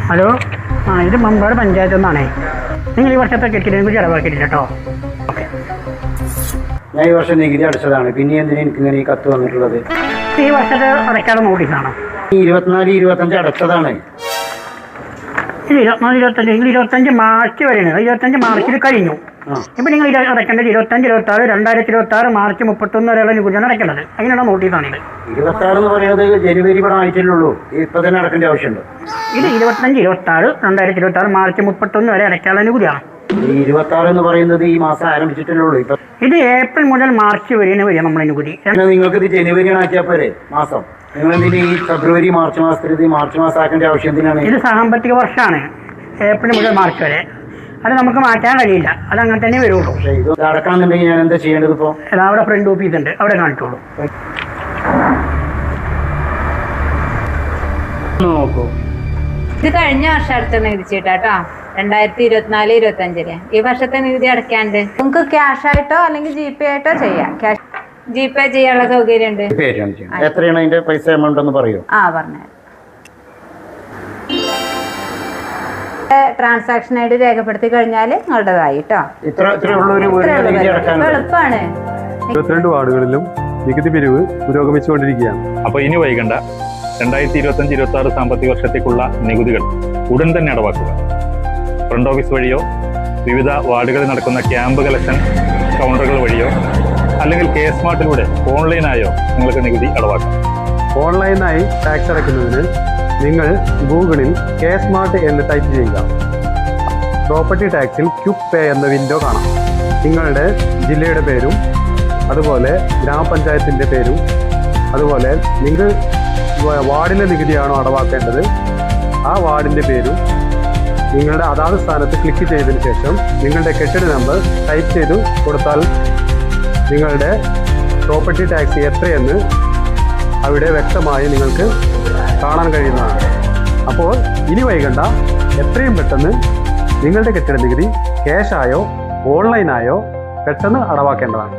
Hello, ഇത് മമ്പാട് പഞ്ചായത്തിൽ നിന്നാണേ. നിങ്ങൾ ഈ വർഷത്തെ കെട്ടിടം കൂടി ചിലവാക്കിയിട്ടില്ല കേട്ടോ. ഓക്കെ, ഞാൻ ഈ വർഷം നികുതി അടച്ചതാണ്. പിന്നെ എന്തിനാ എനിക്ക് ഇങ്ങനെ ഈ കത്ത് വന്നിട്ടുള്ളത്? ഈ വർഷത്തെ അടയ്ക്കാതെ നോട്ടീസാണ്. 24-25 അടച്ചതാണ്. ഇത് 24-25, നിങ്ങൾ 25 മാർച്ച് വരെയാണ്. 25 മാർച്ചിൽ കഴിഞ്ഞു. ഇപ്പം നിങ്ങൾ ഇത് അടയ്ക്കേണ്ടത് 25-26, 2026 മാർച്ച് 31 വരെയുള്ള നികുതിയാണ് അടയ്ക്കേണ്ടത്. അതിനുള്ള നോട്ടീസാണിത്. 26 എന്ന് പറയുന്നത് ജനുവരി ഇവിടെ ആയിട്ടില്ലുള്ളൂ. ഇപ്പൊ തന്നെ അടക്കേണ്ട ആവശ്യമുണ്ട്. ഇത് 25-26, 2026 മാർച്ച് 31 വരെ അടയ്ക്കാനുള്ള നികുതിയാണ്. 26 എന്ന് പറയുന്നത് ഈ മാസം ആരംഭിച്ചിട്ടുള്ളൂ. ഇപ്പൊ ഇത് ഏപ്രിൽ മുതൽ മാർച്ച് വരെയാണ് വരിക നമ്മളെ നികുതി. നിങ്ങൾക്ക് ഇത് ജനുവരി ആക്കിയാൽ പോരെ മാസം? നിങ്ങൾ എന്തിനാ ഈ ഫെബ്രുവരി മാർച്ച് മാസത്തിൽ ഇത് മാർച്ച് മാസം ആക്കേണ്ട ആവശ്യം എന്തിനാണ്? ഇത് സാമ്പത്തിക വർഷമാണ്, ഏപ്രിൽ മുതൽ മാർച്ച് വരെ. അത് നമുക്ക് മാറ്റാൻ കഴിയില്ല, അത് അങ്ങനെ തന്നെ വരുള്ളൂ. ഇത് അടക്കണമെന്നുണ്ടെങ്കിൽ ഞാൻ എന്താ ചെയ്യേണ്ടത്? ഇപ്പോൾ അവിടെ ഫ്രണ്ട് ഓഫീസ് ഉണ്ട്, അവിടെ കാണിച്ചോളൂ. നോക്കൂ, ഇത് കഴിഞ്ഞ വർഷം അടുത്ത നികുതി ചീട്ടാട്ടോ, 2024-25. ഈ വർഷത്തെ നികുതി അടയ്ക്കാണ്ട് നിങ്ങൾക്ക് ക്യാഷ് ആയിട്ടോ അല്ലെങ്കിൽ GPay ആയിട്ടോ ചെയ്യാം. GPay ചെയ്യാനുള്ള സൗകര്യം ഉണ്ട്. എത്രയാണ് അതിന്റെ പൈസ എമൗണ്ട് എന്ന് പറയൂ? പറഞ്ഞു. ട്രാൻസാക്ഷൻ ഐഡി രേഖപ്പെടുത്തി കഴിഞ്ഞാൽ നിങ്ങളുടേതായി കേട്ടോ. എളുപ്പമാണ്. 22 വാർഡുകളിലും നികുതി പിരിവ് പുരോഗമിച്ചുകൊണ്ടിരിക്കുകയാണ്. അപ്പോൾ ഇനി വൈകണ്ട. 2025-26 സാമ്പത്തിക വർഷത്തേക്കുള്ള നികുതികൾ ഉടൻ തന്നെ അടവാക്കുക. ഫ്രണ്ട് ഓഫീസ് വഴിയോ വിവിധ വാർഡുകളിൽ നടക്കുന്ന ക്യാമ്പ് കളക്ഷൻ കൗണ്ടറുകൾ വഴിയോ അല്ലെങ്കിൽ K-സ്മാർട്ടിലൂടെ ഓൺലൈനായോ നിങ്ങൾക്ക് നികുതി അടവാക്കാം. ഓൺലൈനായി ടാക്സ് അടയ്ക്കുന്നതിന് നിങ്ങൾ ഗൂഗിളിൽ K-സ്മാർട്ട് എന്ന് ടൈപ്പ് ചെയ്യുക. പ്രോപ്പർട്ടി ടാക്സിൽ ക്വിക്ക് പേ എന്ന വിൻഡോ കാണാം. നിങ്ങളുടെ ജില്ലയുടെ പേരും അതുപോലെ ഗ്രാമപഞ്ചായത്തിൻ്റെ പേരും അതുപോലെ നിങ്ങൾ വാർഡിലെ നികുതിയാണോ അടവാക്കേണ്ടത് ആ വാർഡിൻ്റെ പേരും നിങ്ങളുടെ അതാത് സ്ഥാനത്ത് ക്ലിക്ക് ചെയ്തതിന് ശേഷം നിങ്ങളുടെ കെട്ടിട നമ്പർ ടൈപ്പ് ചെയ്ത് കൊടുത്താൽ നിങ്ങളുടെ പ്രോപ്പർട്ടി ടാക്സ് എത്രയെന്ന് അവിടെ വ്യക്തമായി നിങ്ങൾക്ക് കാണാൻ കഴിയുന്നതാണ്. അപ്പോൾ ഇനി വൈകണ്ട, എത്രയും പെട്ടെന്ന് നിങ്ങളുടെ കെട്ടിട നികുതി ക്യാഷായോ ഓൺലൈനായോ പെട്ടെന്ന് അടവാക്കേണ്ടതാണ്.